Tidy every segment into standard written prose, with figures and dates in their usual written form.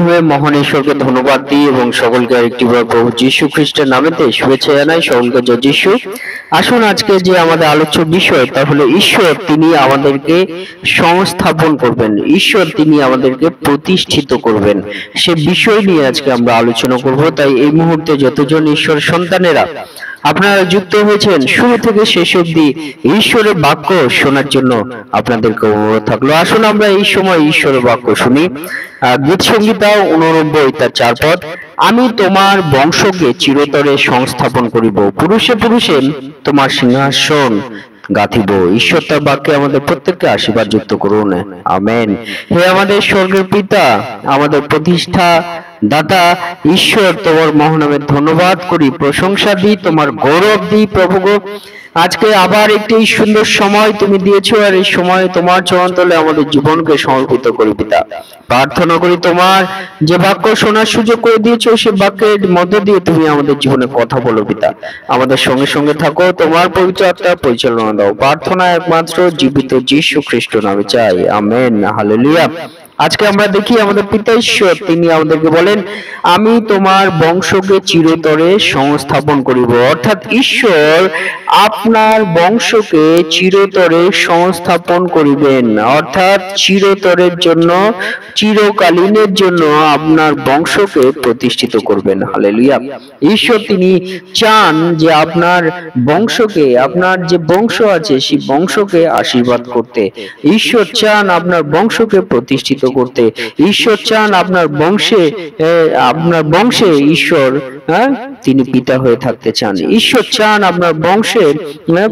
প্রথমে মহান ঈশ্বরকে ধন্যবাদ দিই এবং সকলকে আরেকটিবার প্রভু যীশু খ্রিস্টের নামেতে শুভেচ্ছা জানাই। সকলকে জয় যীশু। আসুন আজকে যে আমাদের আলোচ্য বিষয় তা হলো ঈশ্বর তিনি আমাদেরকে সংস্থাপন করবেন, ঈশ্বর তিনি আমাদেরকে প্রতিষ্ঠিত করবেন, সে বিষয় নিয়ে আজকে আমরা আলোচনা করব। তাই এই মুহূর্তে যতজন ঈশ্বর সন্তানেরা আপনারা যুক্ত হয়েছেন শুরু থেকে শেষ অবধি ঈশ্বরের বাক্য শোনার জন্য আপনাদেরকে অনুরোধ থাকলো। আসুন আমরা এই সময় ঈশ্বরের বাক্য শুনি। গীত সংহিতা 89 তার 4 পদ। আমি তোমার বংশকে চিরতরে সংস্থাপন করিব, পুরুষে পুরুষে তোমার সিংহাসন গাঁথিব। ঈশ্বর তার বাক্যে আমাদের প্রত্যেককে আশীর্বাদ যুক্ত করুন, আমেন। হে আমাদের স্বর্গের পিতা, আমাদের প্রতিষ্ঠা দাতা ঈশ্বর, তোমার মহানামের ধন্যবাদ করি, প্রশংসা দিই, তোমার গৌরব দিই প্রভু গো। আজকে আবার একটি সুন্দর সময় তুমি দিয়েছো, আর এই সময় তোমার চরণতলে আমাদের জীবনকে সমর্পিত করি পিতা। প্রার্থনা করি তোমার যে বাক্য শোনার সুযোগ করে দিয়েছো সে বাক্যের মধ্য দিয়ে তুমি আমাদের জীবনে কথা বলো পিতা। আমাদের সঙ্গে সঙ্গে থাকো, তোমার পবিত্র আত্মা পরিচালনা দাও। প্রার্থনা একমাত্র জীবিত যীশু খ্রিস্ট নামে চাই, আমেন, হালেলুয়া। আজকে আমরা দেখি আমাদের পিতা ঈশ্বর তিনি আমাদেরকে বলেন, আমি তোমার বংশকে চিরতরে সংস্থাপন করিব। অর্থাৎ ঈশ্বর আপনার বংশকে চিরতরে সংস্থাপন করিবেন, অর্থাৎ চিরতরের জন্য, চিরকালীনের জন্য আপনার বংশকে প্রতিষ্ঠিত করবেন। হালেলুয়া। ঈশ্বর তিনি চান যে আপনার বংশকে, আপনার যে বংশ আছে সেই বংশকে আশীর্বাদ করতে। ঈশ্বর চান আপনার বংশকে প্রতিষ্ঠিত করতে। ঈশ্বর চান আপনার বংশে ঈশ্বর তিনি পিতা হয়ে থাকতে চান। ঈশ্বর চান আপনার বংশে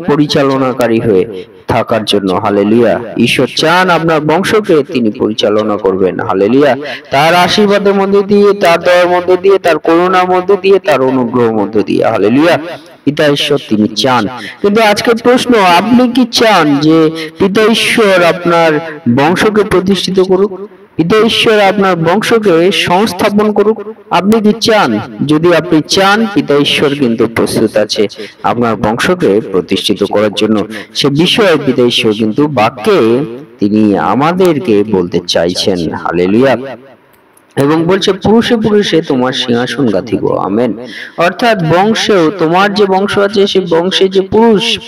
পরিচালনাকারী হয়ে থাকার জন্য। হালেলুয়া। ঈশ্বর চান আপনার বংশকে তিনি পরিচালনা করবেন। হালেলুয়া। তার আশীর্বাদের মধ্যে দিয়ে, তার দয়ার মধ্যে দিয়ে, তার করুণার মধ্যে দিয়ে, তার অনুগ্রহের মধ্যে দিয়ে। হালেলুয়া। পিতা ঈশ্বর তিনি চান। কিন্তু আজকের প্রশ্ন, আপনি কি চান যে পিতা ঈশ্বর আপনার বংশকে প্রতিষ্ঠিত করুক? পিতা ঈশ্বর আপনার বংশকে সংস্থাপন করুক? আপনি কি চান? যদি আপনি চান, পিতা ঈশ্বর কিন্তু প্রস্তুত আছে আপনার বংশকে প্রতিষ্ঠিত করার জন্য। সে বিষয়ে পিতা ঈশ্বর কিন্তু বাক্যে তিনি আমাদেরকে বলতে চাইছেন। হালেলুয়া। এবং বলছে, পুরুষে পুরুষে তোমার সিংহাসন গাঁথিব, আমেন। অর্থাৎ বংশেও, তোমার যে বংশ আছে সেই বংশে যে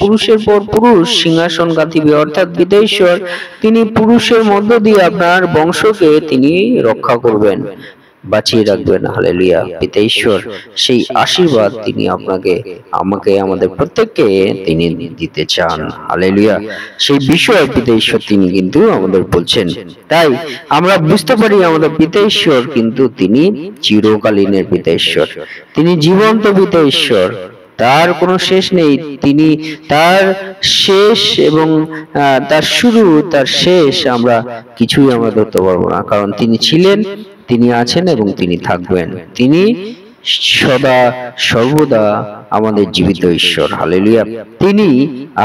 পুরুষের পর পুরুষ সিংহাসন গাঁথিবে। অর্থাৎ পিতা ঈশ্বর তিনি পুরুষের মধ্য দিয়ে আপনার বংশকে তিনি রক্ষা করবেন, বাঁচিয়ে রাখবেন। হালেলুয়া। পিতা ঈশ্বর সেই আশীর্বাদ তিনি আপনাকে, আমাকে, আমাদের প্রত্যেককে তিনি দিতে চান। হালেলুয়া। সেই বিষয়ে পিতা ঈশ্বর তিনি কিন্তু আমাদের বলছেন। তাই আমরা বুঝতে পারি আমাদের পিতা ঈশ্বর কিন্তু তিনি চিরকালীনের পিতা ঈশ্বর, তিনি জীবন্ত পিতা ঈশ্বর, তার কোনো শেষ নেই। তিনি তার শেষ এবং তার শুরু, তার শেষ আমরা কিছুই আমরা ধরতে পারবো না, কারণ তিনি ছিলেন, তিনি আছেন এবং তিনি থাকবেন। তিনি সদা সর্বদা আমাদের জীবিত ঈশ্বর। হালেলুয়া। তিনি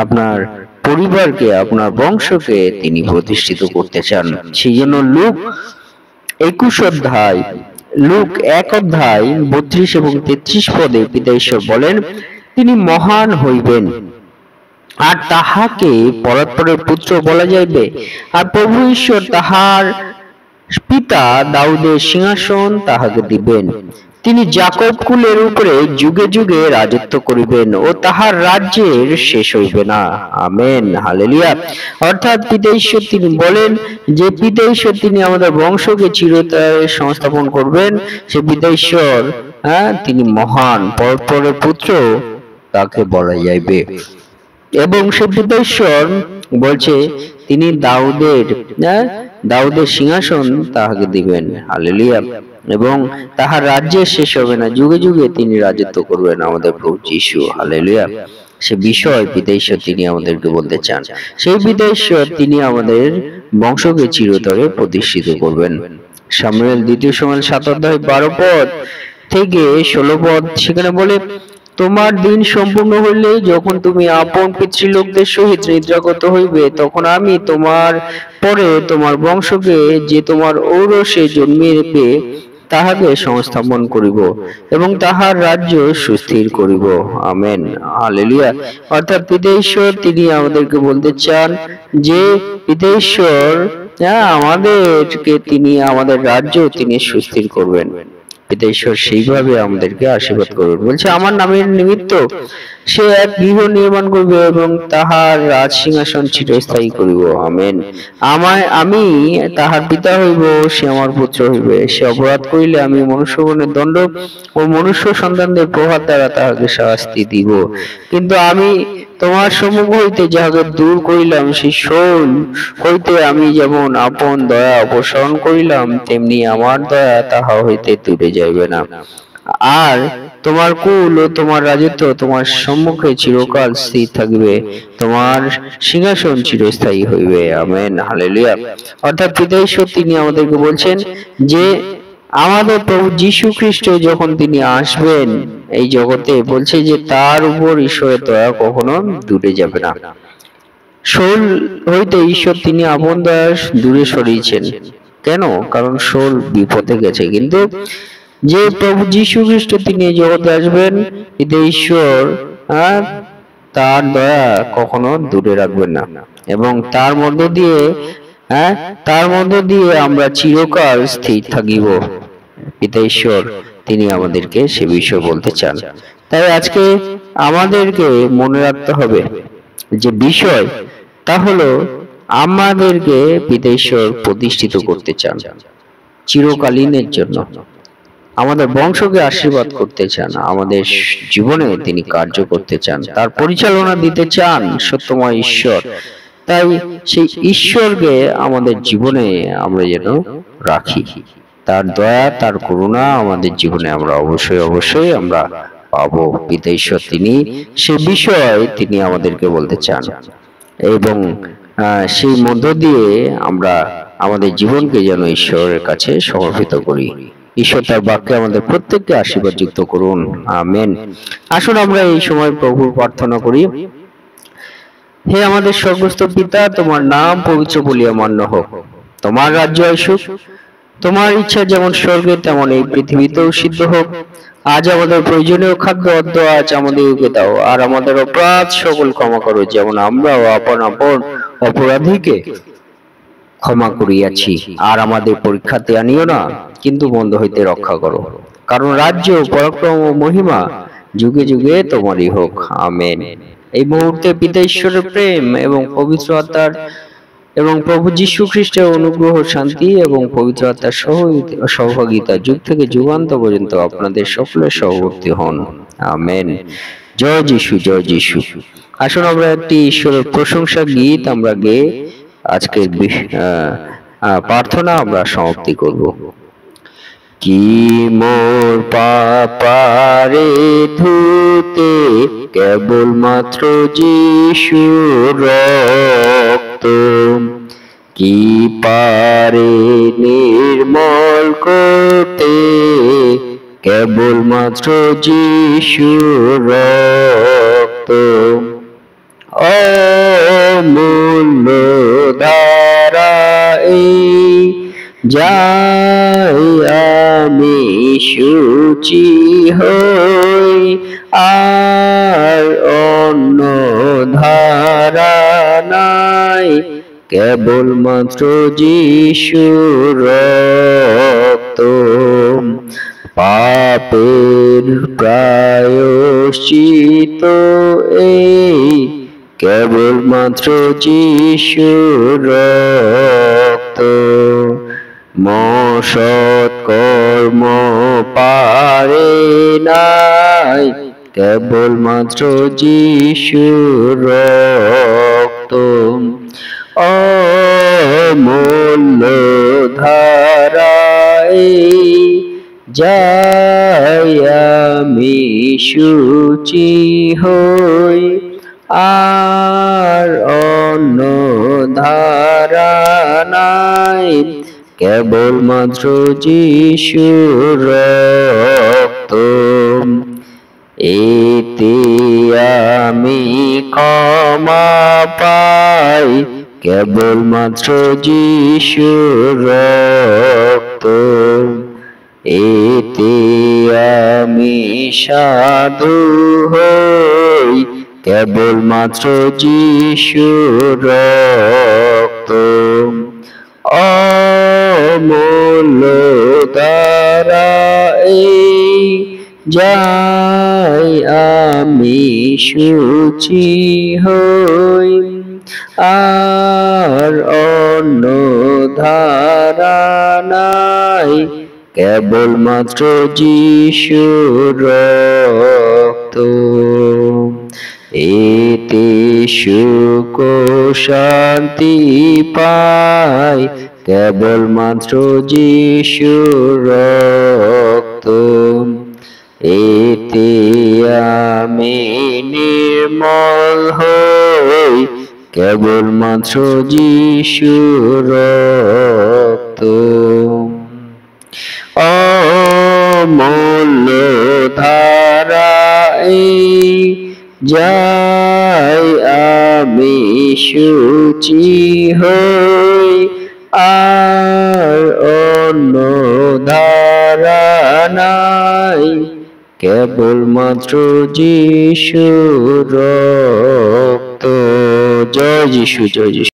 আপনার পরিবারকে, আপনার বংশকে তিনি প্রতিষ্ঠিত করতে চান। সেই জন্য লুক 1 এবং 33 পদে পিতা ঈশ্বর বলেন, তিনি মহান হইবেন আর তাহাকে পরাৎপরের পুত্র বলা যাইবে, আর প্রভু ঈশ্বর তাহার পিতা দাউদের সিংহাসন তাহাকে দিবেন। তিনি যাকব কুলের উপরে যুগে যুগে রাজত্ব করিবেন ও তাহার রাজ্যের শেষ হইবে না, আমেন, হালেলুয়া। অর্থাৎ পিতা ঈশ্বর তিনি বলেন যে পিতা ঈশ্বর তিনি আমাদের বংশকে চিরতরে সংস্থাপন করবেন। সে পিতা ঈশ্বর তিনি মহান, পরাৎপরের পুত্র তাকে বলা যাইবে। এবং সে পিতা ঈশ্বর বলছে তিনি দাউদের সিংহাসন তাহাকে দিবেন। হালেলুয়া। এবং তাহার রাজ্যের শেষ হবে না, যুগে যুগে তিনি রাজত্ব করবেন আমাদের প্রভু যীশু। হালেলুয়া। সে বিষয় পিতা ঈশ্বর তিনি আমাদেরকে বলতে চান। সেই পিতা ঈশ্বর তিনি আমাদের বংশকে চিরতরে প্রতিষ্ঠিত করবেন। সামুয়েল 2 সামুয়েল 7:12 পদ থেকে 16 পদ সেখানে বলে, তোমার দিন সম্পূর্ণ হইলে যখন তুমি আপন পিতৃলোকদের সহিত নিদ্রাগত হইবে, তখন আমি তোমার পরে তোমার বংশকে যে তোমার ঔরসে জন্মিবে তাহাকে সংস্থাপন করিব এবং তাহার রাজ্য সুস্থির করিব, আমেন, হালেলুয়া। অর্থাৎ পিতা ঈশ্বর তিনি আমাদেরকে বলতে চান যে পিতা ঈশ্বর হ্যাঁ, আমাদেরকে তিনি আমাদের রাজ্য তিনি সুস্থির করবেন। পিতা ঈশ্বর সেইভাবে আমাদেরকে আশীর্বাদ করবেন। বলছে আমার নামের নিমিত্ত সে এক গৃহ নির্মাণ করবে এবং তাহার রাজ সিংহাসন চিরস্থায়ী করিব। আমেন। আমি তাহার পিতা হইব, সে আমার পুত্র হইবে। সে অপরাধ করিলে আমি মনুষ্যগণের দণ্ড ও মনুষ্য সন্তানদের প্রহার দ্বারা তাহাকে শাস্তি দিব। কিন্তু আমি তোমার সম্মুখ হইতে যাহাকে দূর করিলাম, সেই শোল হইতে আমি যেমন আপন দয়া অপসারণ করিলাম, তেমনি আমার দয়া তাহা হইতে দূরে যাইবে না। আর তোমার কুল ও তোমার রাজত্ব তোমার সম্মুখে চিরকাল স্থির থাকিবে, তোমার সিংহাসন চিরস্থায়ী হইবে। আমেন। হালেলুয়া। অর্থাৎ পিতা ঈশ্বর তিনি আমাদেরকে বলছেন যে আমাদের প্রভু যীশু খ্রিস্ট যখন তিনি আসবেন এই জগতে, বলছে যে তার উপর ঈশ্বরের দয়া কখনো দূরে যাবে না। শোল হইতে ঈশ্বর তিনি আপন দয়া দূরে সরিয়েছেন। কেন? কারণ শোল বিপদে গেছে। কিন্তু যে প্রভু যীশু খ্রিস্ট তিনি এই জগতে আসবেন, পিতা ঈশ্বর তার দয়া কখনো দূরে রাখবেন না, এবং তার মধ্য দিয়ে আমরা চিরকাল স্থির থাকিব। পিতা ঈশ্বর তিনি আমাদেরকে সে বিষয় বলতে চান। তাই আজকে আমাদেরকে মনে রাখতে হবে যে বিষয় তা হলো আমাদেরকে পিতা ঈশ্বর প্রতিষ্ঠিত করতে চান চিরকালীনের জন্য, আমাদের বংশকে আশীর্বাদ করতে চান, আমাদের জীবনে তিনি কার্য করতে চান, তার পরিচালনা দিতে চান সত্যময় ঈশ্বর। তাই সেই ঈশ্বরকে আমাদের জীবনে আমরা যেন রাখি, তার দয়া তার করুণা আমাদের জীবনে আমরা অবশ্যই আমরা পাবো। পিতা ঈশ্বর তিনি সে বিষয় তিনি আমাদেরকে বলতে চান, এবং সেই মধ্য দিয়ে আমরা আমাদের জীবনকে যেন ঈশ্বরের কাছে সমর্পিত করি। ঈশ্বর তার বাক্যে আমাদের প্রত্যেককে আশীর্বাদ যুক্ত করুন। আমেন। আসুন আমরা এই সময় প্রভুর প্রার্থনা করি। হে আমাদের স্বর্গস্থ পিতা, তোমার নাম পবিত্র বলিয়া মান্য হোক, তোমার রাজ্য আসুক, তোমার ইচ্ছা যেমন স্বর্গে তেমন এই পৃথিবীতেও সিদ্ধ হোক। আজ আমাদের প্রয়োজনীয় খাদ্য আজ আমাদেরকে দাও, আর আমাদের অপরাধ সকল ক্ষমা করো, যেমন আমরাও আপন আপন অপরাধীকে ক্ষমা করিয়াছি। আর আমাদের পরীক্ষাতে আনিও না, কিন্তু মন্দ হইতে রক্ষা করো, কারণ রাজ্য পরাক্রম ও মহিমা যুগে যুগে তোমারই হোক। আমেন। এই মুহূর্তে পিতা ঈশ্বরের প্রেম এবং পবিত্র আত্মার এবং প্রভু যীশু খ্রিস্টের অনুগ্রহ, শান্তি এবং পবিত্র আত্মার সহভাগিতা যুগ থেকে যুগান্ত পর্যন্ত আপনাদের সকলের সহবর্তী হন। আমেন। জয় যিশু, জয় যিশু। আসুন আমরা একটি ঈশ্বরের প্রশংসা গীত আমরা গেয়ে আজকের প্রার্থনা আমরা সমাপ্তি করব। কি মোর পাপারে ধুতে কেবলমাত্র যিশুর রক্ত, কি পারে নির্মল করতে কেবলমাত্র যিশুর রক্ত। অমূল্য ধারায় যাই আমি শুচি হই, আর অন্য ধারা নাই, কেবলমাত্র যিশুর রক্ত। পাপের প্রায়শ্চিত্ত এই কেবলমাত্র যিশুর রক্ত। সৎ কর্ম পারে নাই, কেবলমাত্র যিশুর রক্ত। অমূল্য ধারায় যাই আমি শুচি হই, আর অন্য ধারা নাই, কেবলমাত্র যিশুর রক্ত। এতে আমি ক্ষমা পাই, কেবলমাত্র যিশুর রক্ত। এতে আমি সাধু হই, কেবলমাত্র যিশুর রক্ত। অমূল্য দ্বারাই যাই আমি শুচি হই, আর অন্য ধারা নাই, কেবলমাত্র যিশুর রক্ত। এতে সুখ ও শান্তি পাই, কেবলমাত্র যিশুর রক্ত। এতে আমি নির্মল হই, কেবলমাত্র যিশুর রক্ত। অমূল্য ধারায় যাই আমি শুচি হই, আর অন্য ধারা নাই, কেবলমাত্র যিশুর রক্ত। জয় যিশু, জয় যিশু।